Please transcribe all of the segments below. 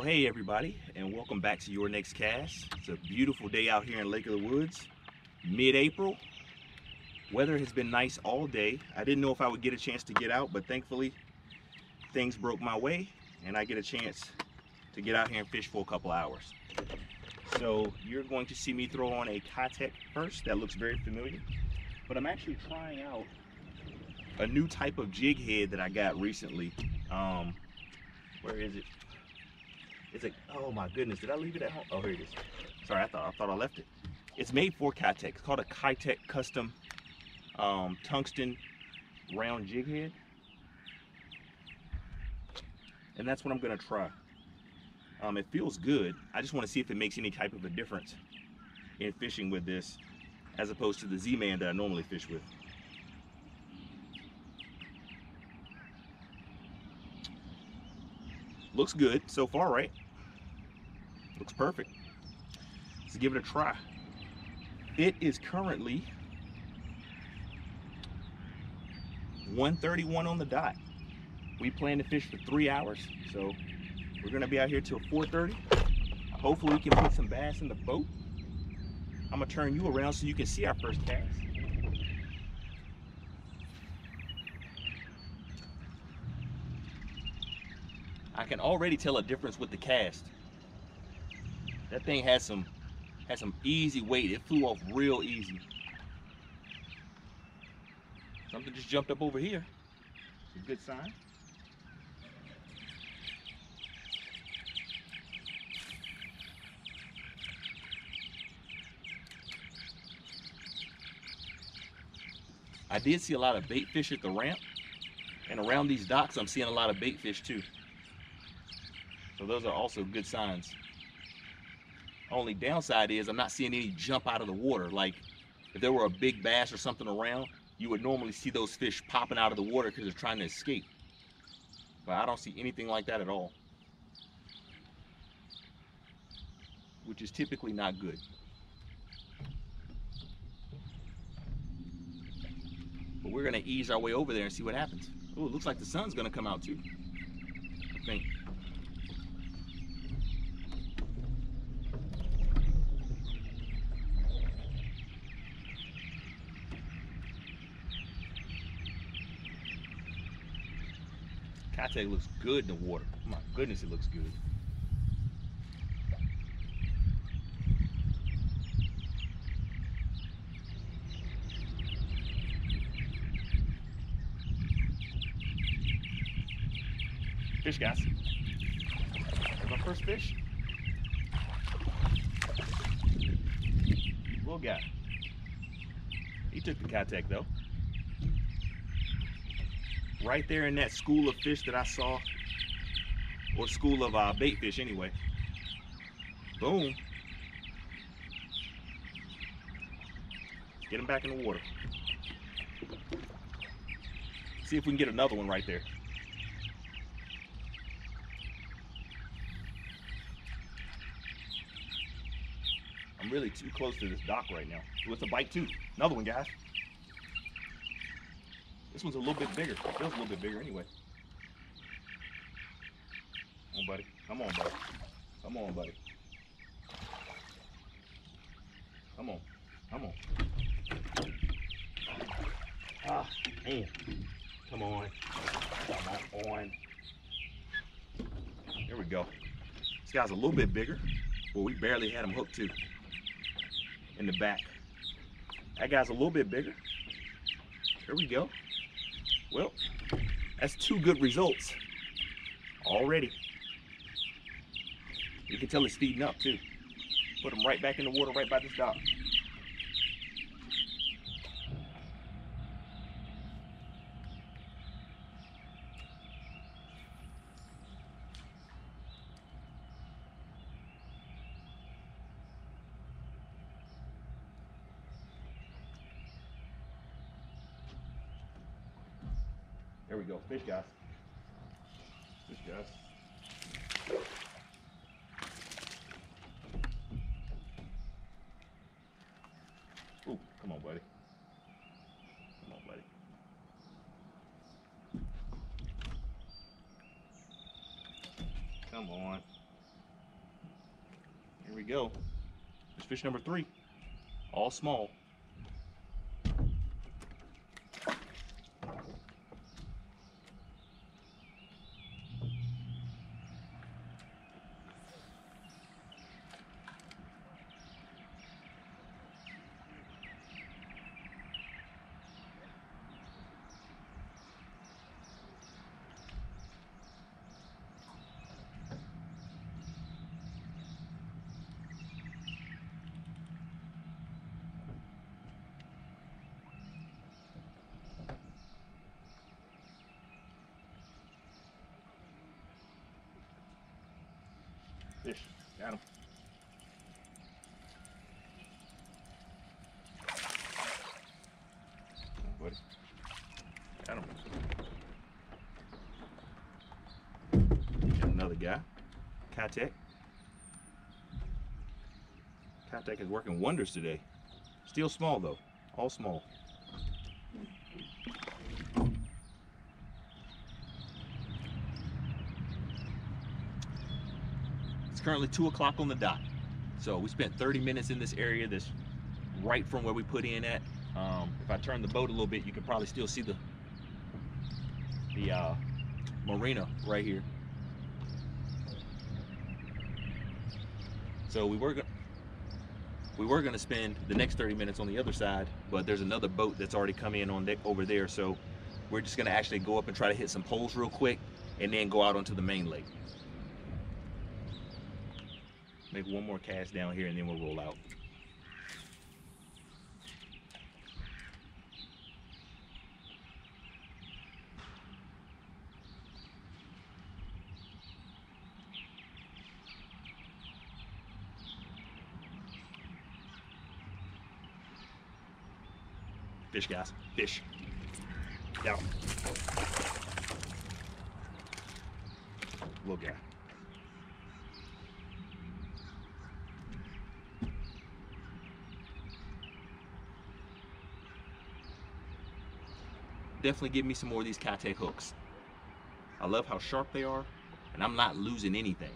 Well, hey everybody, and welcome back to Your Next Cast. It's a beautiful day out here in Lake of the Woods, mid-April. Weather has been nice all day. I didn't know if I would get a chance to get out, but thankfully things broke my way, and I get a chance to get out here and fish for a couple hours. So you're going to see me throw on a Keitech first. That looks very familiar, but I'm actually trying out a new type of jig head that I got recently. Where is it? It's like, oh my goodness, did I leave it at home? Oh, here it is. Sorry, I thought I left it. It's made for Keitech. It's called a Keitech Custom Tungsten Round Jig Head. And that's what I'm gonna try. It feels good. I just want to see if it makes any type of a difference in fishing with this as opposed to the Z-Man that I normally fish with. Looks good so far, right? Looks perfect. Let's give it a try. It is currently 1:31 on the dot. We plan to fish for 3 hours, so we're gonna be out here till 4:30. Hopefully we can put some bass in the boat. I'm gonna turn you around so you can see our first cast. I can already tell a difference with the cast. That thing had some easy weight. It flew off real easy. Something just jumped up over here. It's a good sign. I did see a lot of bait fish at the ramp, and around these docks I'm seeing a lot of bait fish too. So those are also good signs. Only downside is I'm not seeing any jump out of the water. Like if there were a big bass or something around, you would normally see those fish popping out of the water because they're trying to escape. But I don't see anything like that at all, which is typically not good. But we're gonna ease our way over there and see what happens. Oh, it looks like the sun's gonna come out too, I think. Keitech looks good in the water. Oh my goodness, it looks good. Fish, guys. There's my first fish. Little guy. He took the Keitech though. Right there in that school of fish that I saw, or school of bait fish anyway. Boom. Get him back in the water. See if we can get another one right there. I'm really too close to this dock right now. Oh, it's a bite too. Another one, guys. This one's a little bit bigger. It feels a little bit bigger anyway. Come on, buddy. Come on, buddy. Come on, buddy. Come on. Come on. Ah, man. Come on. Come on. There we go. This guy's a little bit bigger. Well, we barely had him hooked too. In the back. That guy's a little bit bigger. There we go. Well, that's 2 good results already. You can tell it's feeding up too. Put him right back in the water right by this dock. There we go. Fish, guys. Fish, guys. Ooh, come on, buddy. Come on, buddy. Come on. we go. There's fish number 3, all small. Fish, got him. Come on, buddy. Got him. Got another guy. Keitech. Keitech is working wonders today. Still small though, all small. It's currently 2 o'clock on the dot. So we spent 30 minutes in this area that's right from where we put in at. If I turn the boat a little bit, you can probably still see the marina right here. So we were gonna spend the next 30 minutes on the other side, but there's another boat that's already come in on deck over there. So we're just gonna actually go up and try to hit some poles real quick and then go out onto the main lake. Make one more cast down here and then we'll roll out. Fish, guys, fish. Got him. Little guy. Definitely give me some more of these Keitech hooks. I love how sharp they are, and I'm not losing anything.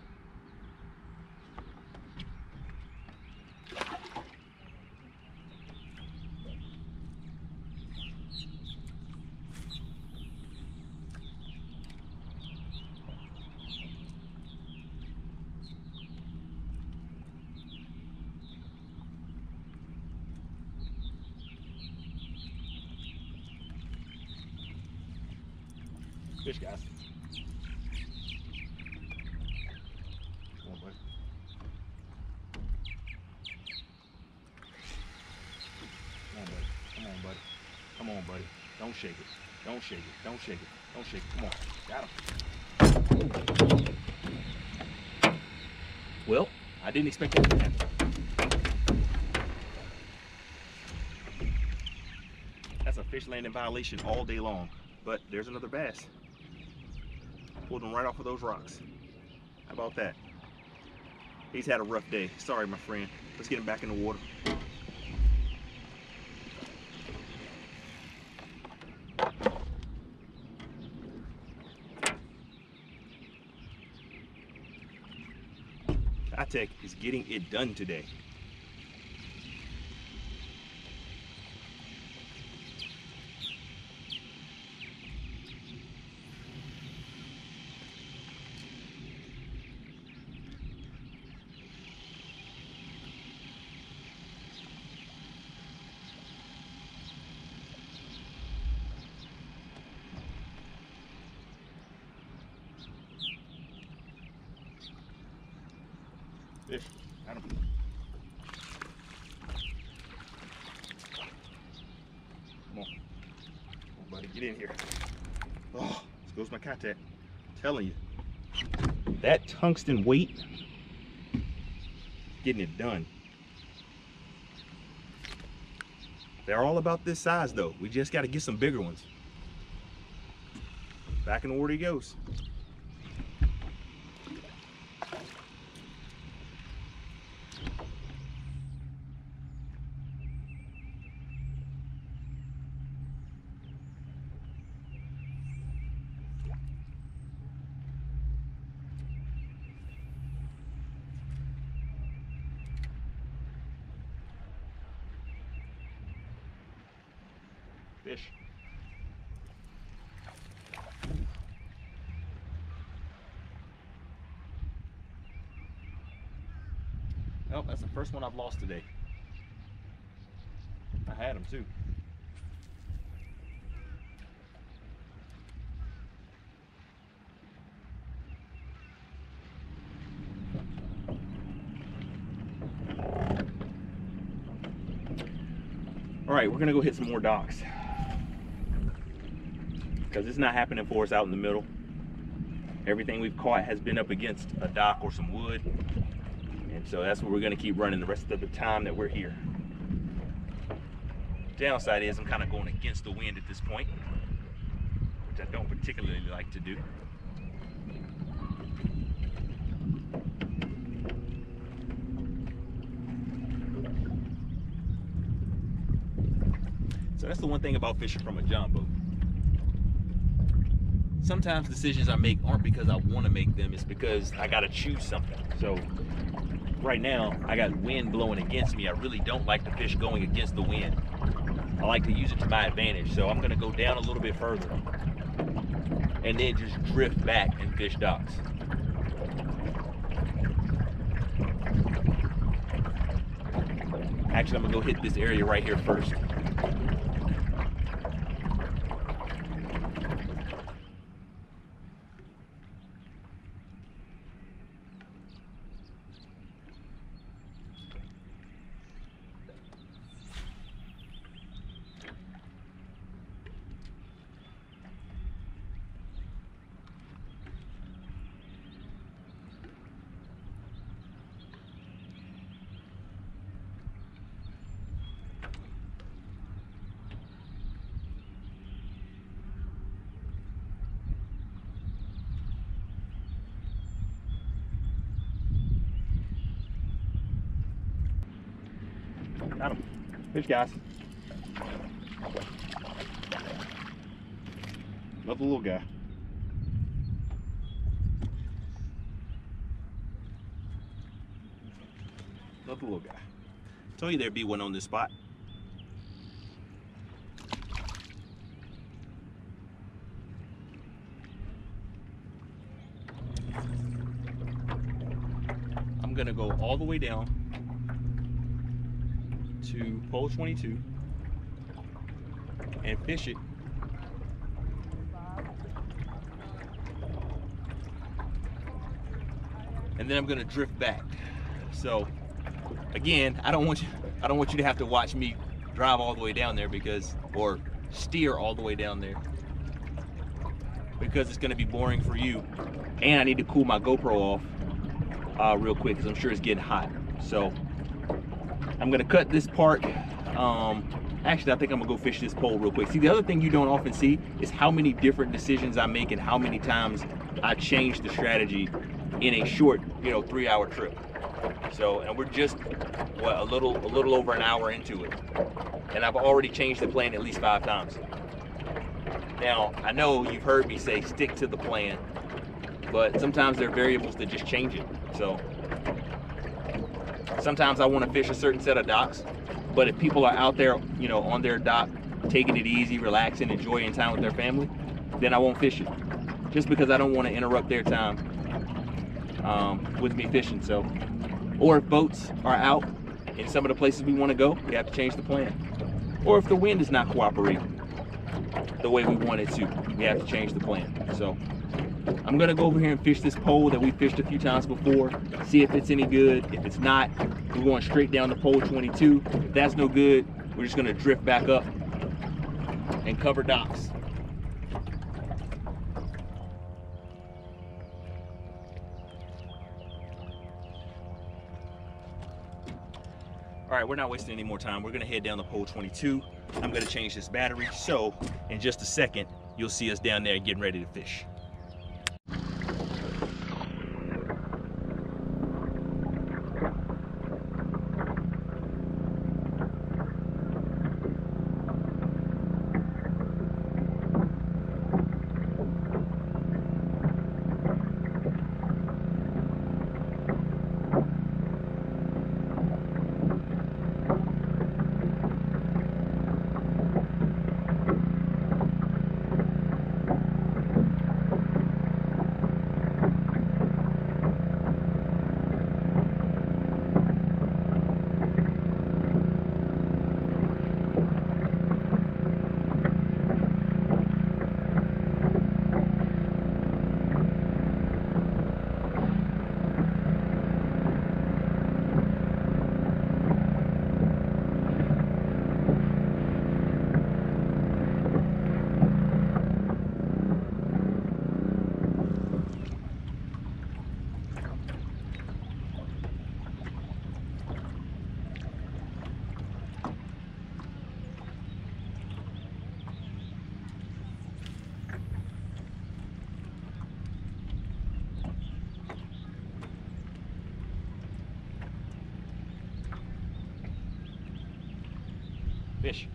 Fish, guys. Come on, buddy. Come on, buddy. Come on, buddy. Come on, buddy. Don't shake it. Don't shake it. Don't shake it. Don't shake it. Come on. Got him. Well, I didn't expect that to happen. That's a fish landing violation all day long. But there's another bass. Pulled him right off of those rocks. How about that? He's had a rough day. Sorry, my friend. Let's get him back in the water. Keitech is getting it done today. Fish, got him. Come on, buddy, get in here. Oh, this goes my Keitech. I'm telling you, that tungsten weight, getting it done. They're all about this size though. We just got to get some bigger ones. Back in the water he goes. Oh, that's the first one I've lost today. I had him too. All right, we're gonna go hit some more docks because it's not happening for us out in the middle. Everything we've caught has been up against a dock or some wood, and so that's what we're gonna keep running the rest of the time that we're here. Downside is I'm kind of going against the wind at this point, which I don't particularly like to do. So that's the one thing about fishing from a John boat. Sometimes decisions I make aren't because I want to make them, it's because I got to choose something. So right now I got wind blowing against me. I really don't like to fish going against the wind. I like to use it to my advantage. So I'm going to go down a little bit further and then just drift back and fish docks. Actually, I'm going to go hit this area right here first. Got him. Fish, guys. Love the little guy. Love the little guy. Told you there'd be one on this spot. I'm gonna go all the way down to pole 22 and fish it and then I'm gonna drift back. So again, I don't want you to have to watch me drive all the way down there or steer all the way down there, because it's gonna be boring for you, and I need to cool my GoPro off real quick because I'm sure it's getting hot. So I'm gonna cut this part. Actually, I think I'm gonna go fish this pole real quick. See, the other thing you don't often see is how many different decisions I make and how many times I change the strategy in a short, 3-hour trip. So, and we're just a little over an hour into it, and I've already changed the plan at least 5 times. Now, I know you've heard me say stick to the plan, but sometimes there are variables that just change it. So sometimes I want to fish a certain set of docks, but if people are out there, on their dock, taking it easy, relaxing, enjoying time with their family, then I won't fish it, just because I don't want to interrupt their time with me fishing. So, or if boats are out in some of the places we want to go, we have to change the plan. Or if the wind is not cooperating the way we want it to, we have to change the plan. So I'm gonna go over here and fish this pole that we fished a few times before, see if it's any good. If it's not, we're going straight down to pole 22. If that's no good, we're just gonna drift back up and cover docks. All right, we're not wasting any more time. We're gonna head down to pole 22. I'm gonna change this battery, so in just a second, you'll see us down there getting ready to fish. Fish.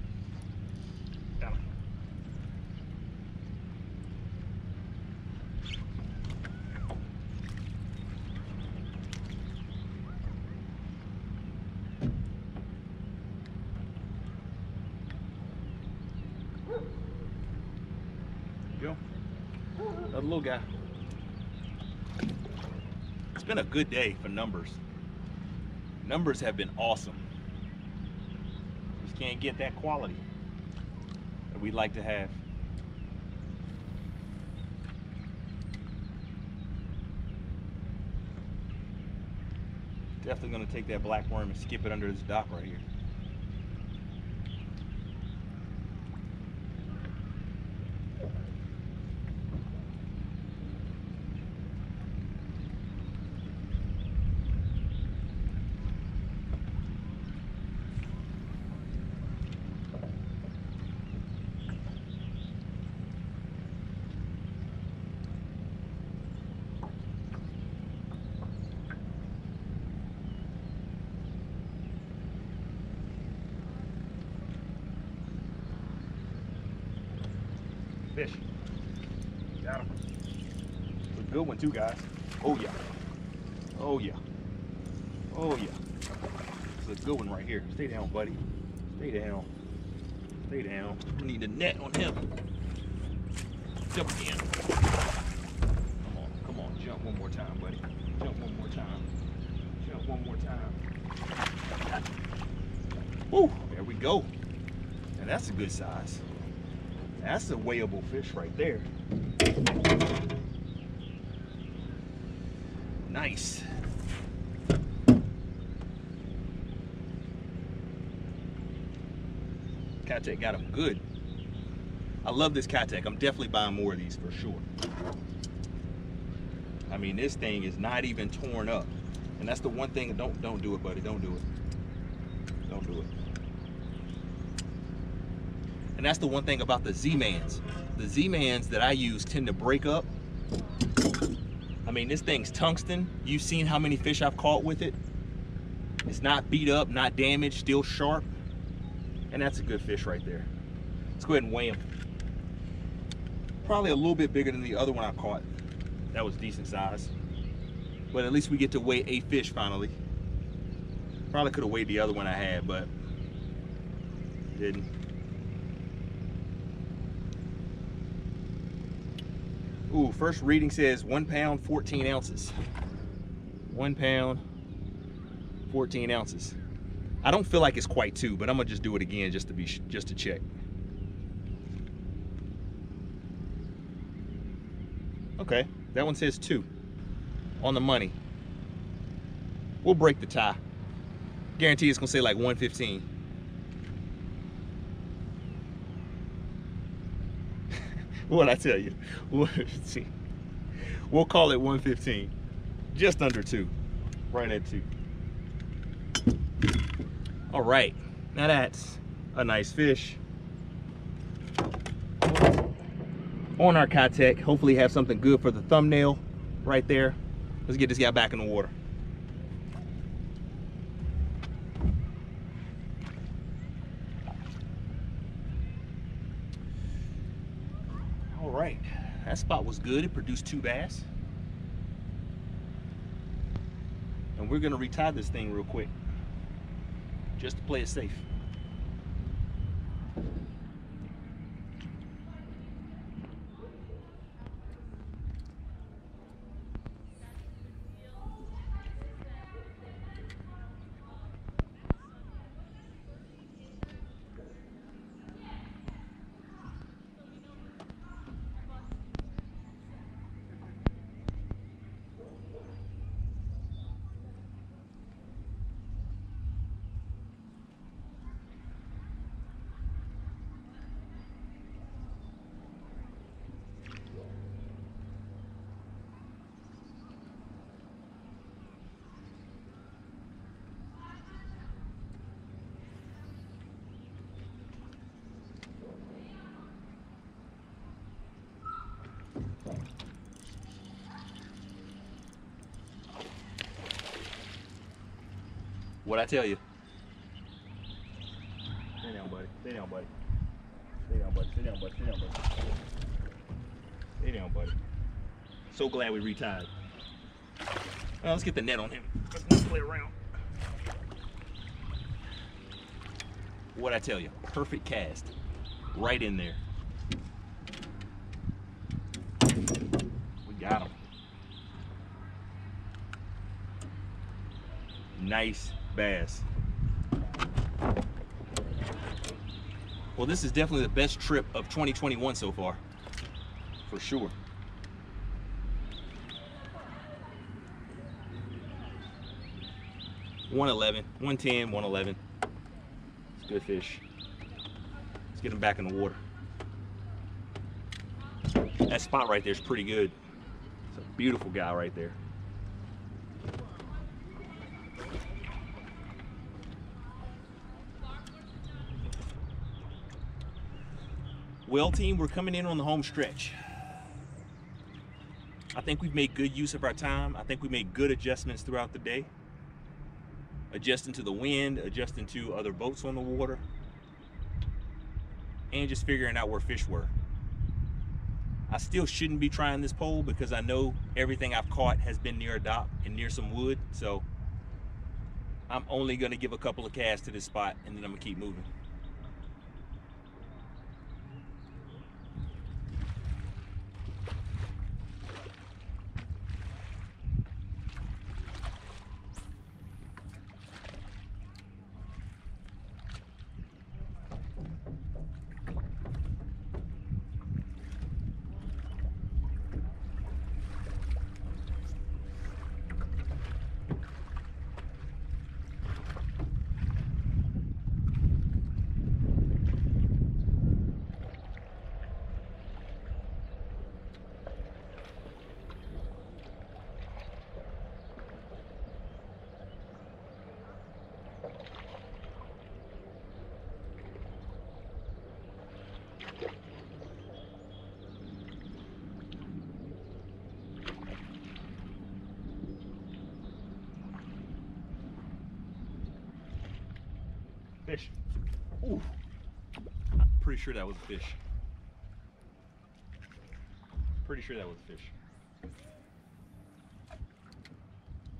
Got him. Go. Another little guy. It's been a good day for numbers. Numbers have been awesome. Just can't get that quality that we'd like to have. Definitely gonna take that black worm and skip it under this dock right here. Fish. Got him. It's a good one too, guys. Oh yeah. Oh yeah. Oh yeah. It's a good one right here. Stay down, buddy. Stay down. Stay down. We need a net on him. Jump again. Come on, jump one more time, buddy. Jump one more time. Jump one more time. Woo, there we go. And that's a good size. That's a weighable fish right there. Nice. Cattech got him good. I love this Cattech. I'm definitely buying more of these for sure. I mean, this thing is not even torn up. And that's the one thing, don't do it, buddy. Don't do it. Don't do it. And that's the one thing about the Z-Mans. The Z-Mans that I use tend to break up. I mean, this thing's tungsten. You've seen how many fish I've caught with it. It's not beat up, not damaged, still sharp. And that's a good fish right there. Let's go ahead and weigh him. Probably a little bit bigger than the other one I caught. That was decent size. But at least we get to weigh a fish finally. Probably could have weighed the other one I had, but didn't. Ooh, first reading says 1 pound, 14 ounces. 1 pound, 14 ounces. I don't feel like it's quite 2, but I'm gonna just do it again just to check. Okay, that one says 2 on the money. We'll break the tie. Guarantee it's gonna say like 115. What'd I tell you? We'll call it 115. Just under 2. Right at 2. All right, now that's a nice fish. On our Cattech, hopefully have something good for the thumbnail right there. Let's get this guy back in the water. All right, that spot was good. It produced 2 bass. And we're gonna retie this thing real quick, just to play it safe. What'd I tell you? Stay down, buddy. Stay buddy. Sit down, buddy. Sit down, buddy. So glad we retied. Well, let's get the net on him. Let's not play around. What'd I tell you? Perfect cast. Right in there. We got him. Nice bass. Well, this is definitely the best trip of 2021 so far. For sure. $111, $110, $111. It's good fish. Let's get him back in the water. That spot right there is pretty good. It's a beautiful guy right there. Well, team, we're coming in on the home stretch. I think we've made good use of our time. I think we made good adjustments throughout the day. Adjusting to the wind, adjusting to other boats on the water, and just figuring out where fish were. I still shouldn't be trying this pole because I know everything I've caught has been near a dock and near some wood, so I'm only gonna give a couple of casts to this spot and then I'm gonna keep moving. Fish. Ooh. I'm pretty sure that was a fish. Pretty sure that was a fish.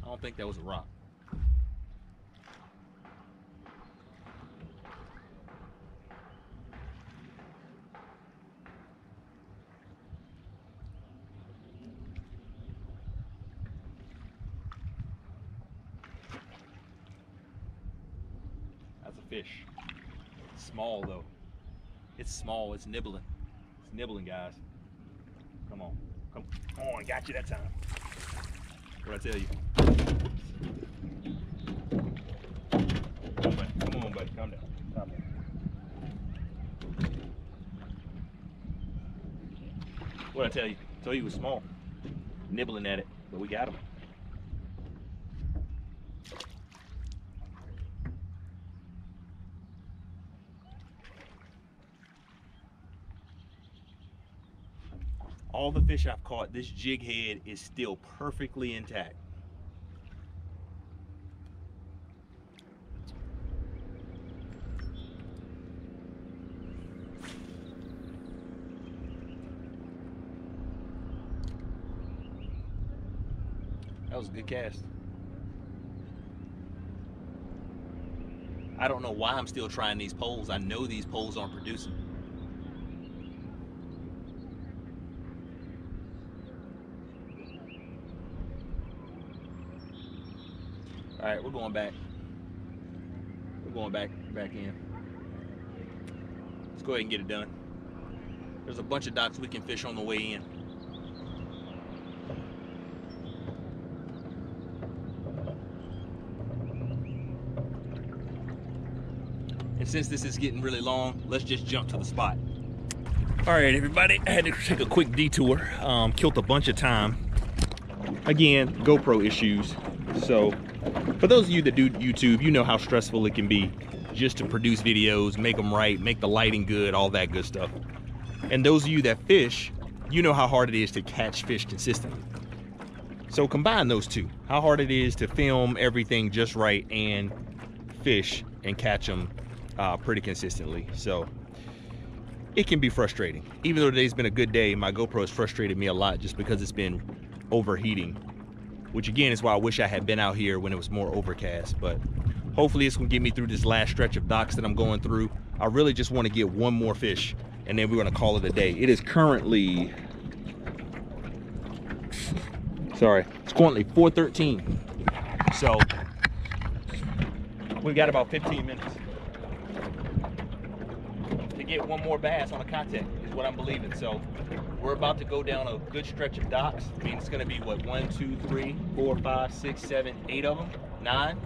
I don't think that was a rock. Fish. It's small though. It's small. It's nibbling. It's nibbling, guys. Come on. Come on. Got you that time. What'd I tell you? Come on, buddy. Come on, buddy. Calm down. Calm down. What'd I tell you? I told you it was small. Nibbling at it, but we got him. All the fish I've caught, this jig head is still perfectly intact. That was a good cast. I don't know why I'm still trying these poles. I know these poles aren't producing. All right, we're going back. We're going back in. Let's go ahead and get it done. There's a bunch of docks we can fish on the way in. And since this is getting really long, let's just jump to the spot. All right, everybody, I had to take a quick detour. Killed a bunch of time. Again, GoPro issues. So for those of you that do YouTube, you know how stressful it can be just to produce videos, make them right, make the lighting good, all that good stuff. And those of you that fish, you know how hard it is to catch fish consistently. So combine those two, how hard it is to film everything just right and fish and catch them pretty consistently. So it can be frustrating. Even though today's been a good day, my GoPro has frustrated me a lot just because it's been overheating, which again is why I wish I had been out here when it was more overcast. But hopefully it's gonna get me through this last stretch of docks that I'm going through. I really just want to get one more fish and then we're gonna call it a day. It is currently, sorry, it's currently 4:13. So we've got about 15 minutes to get one more bass on a Kotek is what I'm believing. So we're about to go down a good stretch of docks. I mean, it's gonna be what, 1, 2, 3, 4, 5, 6, 7, 8 of them, 9,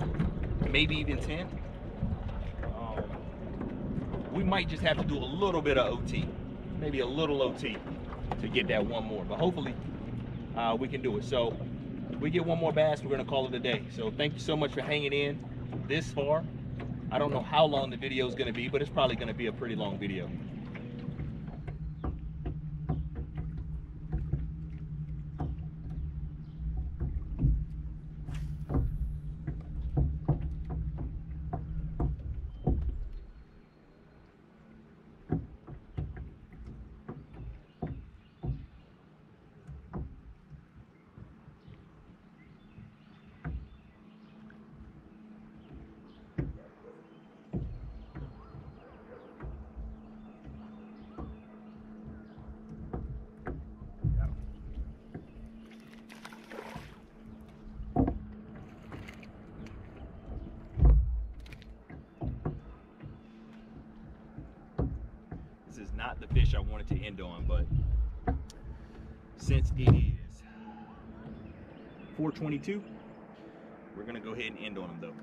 maybe even 10. We might just have to do a little bit of OT, maybe a little OT to get that one more, but hopefully we can do it. So we get one more bass, we're gonna call it a day. So thank you so much for hanging in this far. I don't know how long the video is gonna be, but it's probably gonna be a pretty long video. This is not the fish I wanted to end on, but since it is 4:22, we're gonna go ahead and end on them though.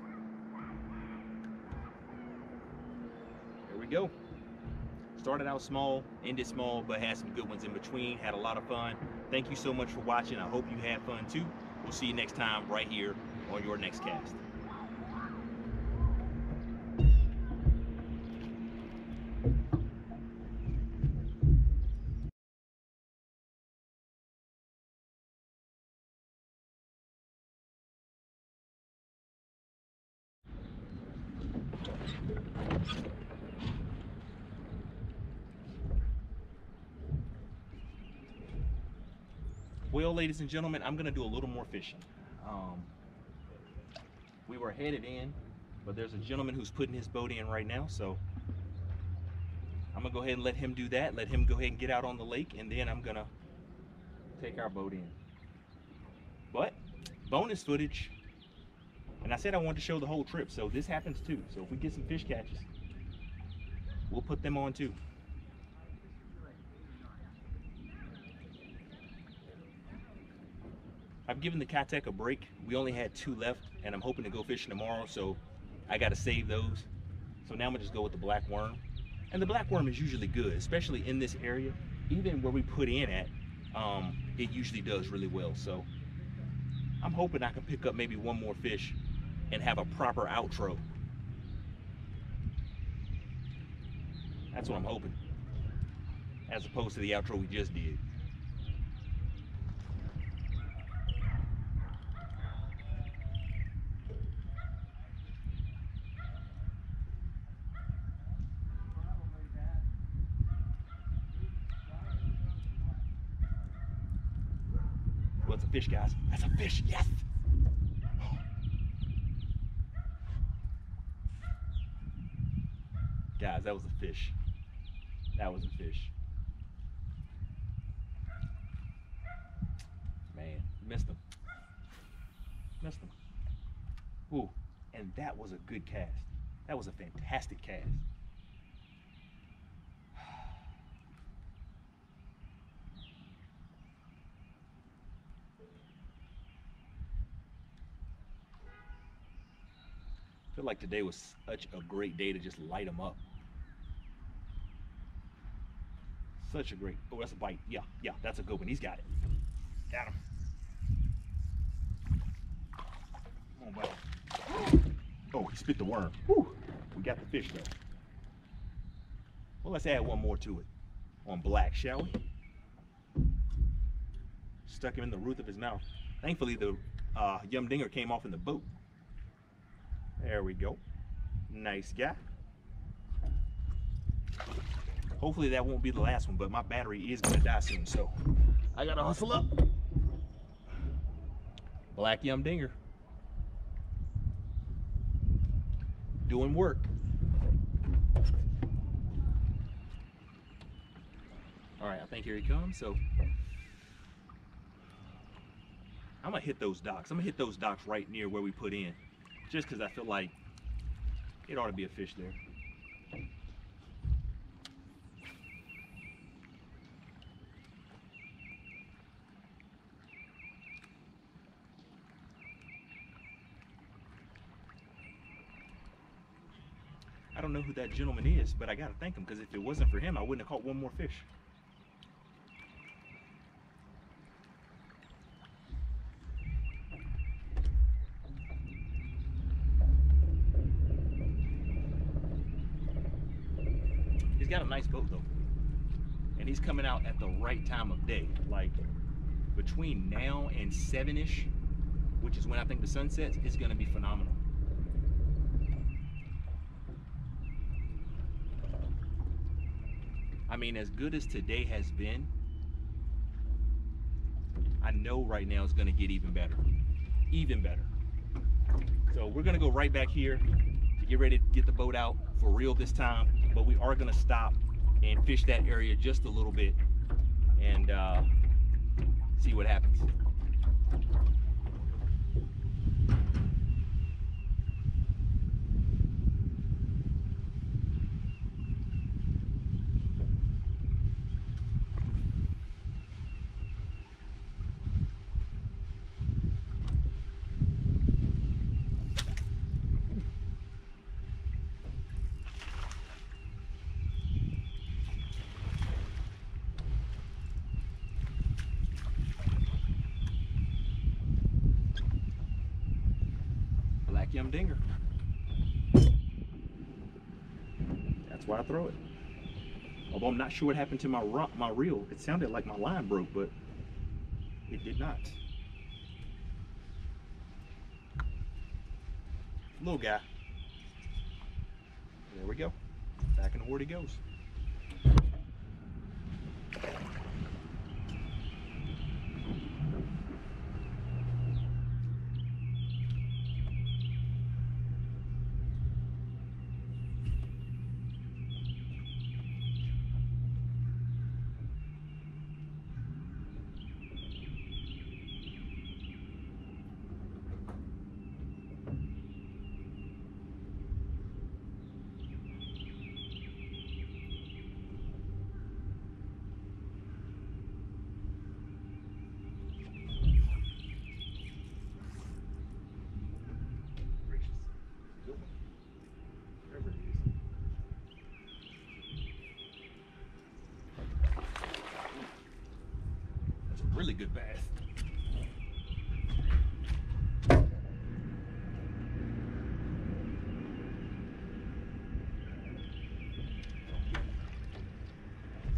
There we go. Started out small, ended small, but had some good ones in between. Had a lot of fun. Thank you so much for watching. I hope you had fun too. We'll see you next time right here on Your Next Cast. Well, ladies and gentlemen, I'm gonna do a little more fishing. We were headed in, but there's a gentleman who's putting his boat in right now, so I'm gonna go ahead and let him do that. Let him go ahead and get out on the lake, and then I'm gonna take our boat in. But bonus footage, and I said I wanted to show the whole trip, so this happens too. So if we get some fish catches, we'll put them on too. I've given the Kotek a break. We only had 2 left, and I'm hoping to go fishing tomorrow, so I gotta save those. So now I'm gonna just go with the black worm. And the black worm is usually good, especially in this area. Even where we put in at, it usually does really well. So I'm hoping I can pick up maybe one more fish and have a proper outro. That's what I'm hoping, as opposed to the outro we just did. Well, it's a fish, guys. That's a fish, yes! Guys, that was a fish. That was a fish. Man, missed him. Missed him. Ooh, and that was a good cast. That was a fantastic cast. I feel like today was such a great day to just light them up. Such a great, oh, that's a bite. Yeah, that's a good one. He's got it. Got him. Come on, buddy. Oh, he spit the worm. Whew. We got the fish though. Well, let's add one more to it on black, shall we? Stuck him in the roof of his mouth. Thankfully, the yum dinger came off in the boat. There we go. Nice guy. Hopefully that won't be the last one, but my battery is gonna die soon, so I gotta hustle up. Black Yum Dinger. Doing work. All right, I think here he comes, so I'm gonna hit those docks. I'm gonna hit those docks right near where we put in, just because I feel like it ought to be a fish there. I don't know who that gentleman is, but I gotta thank him, because if it wasn't for him, I wouldn't have caught one more fish. He's got a nice boat though, and he's coming out at the right time of day, like between now and 7-ish, which is when I think the sun sets, is gonna be phenomenal. I mean, as good as today has been, I know right now it's gonna get even better. Even better. So we're gonna go right back here to get ready to get the boat out for real this time, but we are gonna stop and fish that area just a little bit and see what happens. Black Yum Dinger. That's why I throw it. Although I'm not sure what happened to my reel. It sounded like my line broke, but it did not. Little guy. There we go. Back in the word he goes. Really good bass.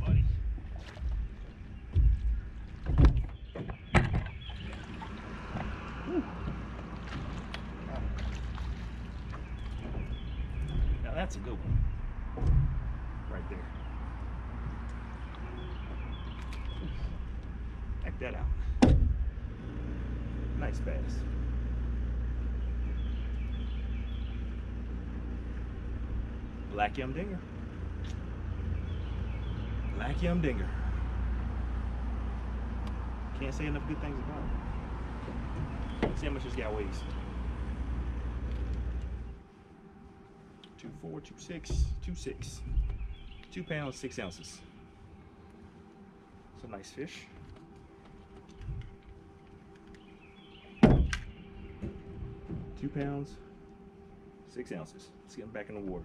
Buddy. Now that's a good one. Right there. Check that out. Nice bass. Black Yum Dinger. Black Yum Dinger. Can't say enough good things about it. Let's see how much this guy weighs. 2.4, 2.6, 2.6. 2 pounds, 6 ounces. It's a nice fish. 2 pounds, 6 ounces. Let's get him back in the water.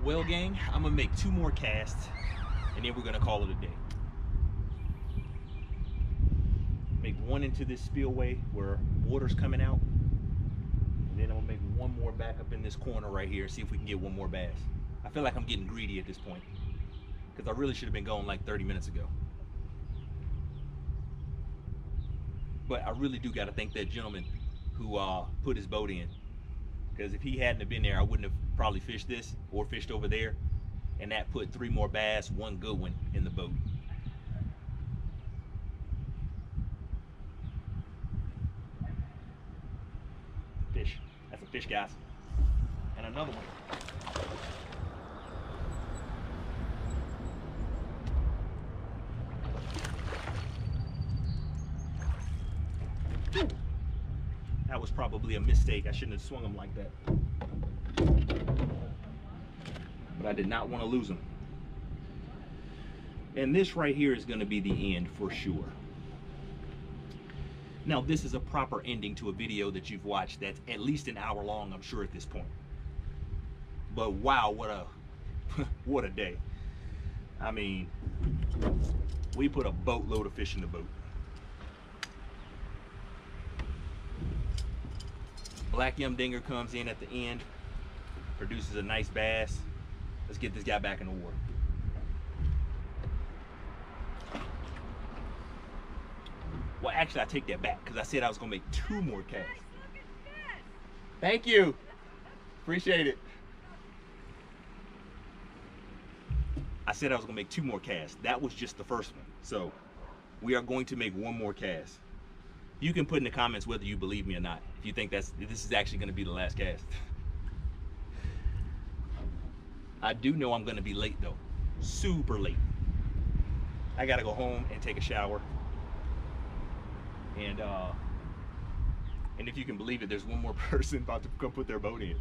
Well, gang, I'm gonna make 2 more casts and then we're gonna call it a day. Make one into this spillway where water's coming out, and then I'm gonna make one more back up in this corner right here, see if we can get one more bass. I feel like I'm getting greedy at this point because I really should have been going like 30 minutes ago. But I really do got to thank that gentleman who put his boat in. because if he hadn't have been there, I wouldn't have probably fished this or fished over there, and that put 3 more bass, 1 good one, in the boat. Fish. That's a fish, guys. And another one. That was probably a mistake. I shouldn't have swung him like that. But I did not want to lose him. And this right here is going to be the end for sure. Now, this is a proper ending to a video that you've watched that's at least an hour long, I'm sure, at this point. But wow, what a what a day. I mean, we put a boatload of fish in the boat. Black Yumdinger comes in at the end, produces a nice bass. Let's get this guy back in the water. Well, actually, I take that back because I said I was going to make 2 more casts. Thank you. Appreciate it. I said I was going to make 2 more casts. That was just the first one. So we are going to make 1 more cast. You can put in the comments whether you believe me or not, if you think this is actually going to be the last cast. I do know I'm going to be late though. Super late. I got to go home and take a shower. And if you can believe it, there's 1 more person about to come put their boat in.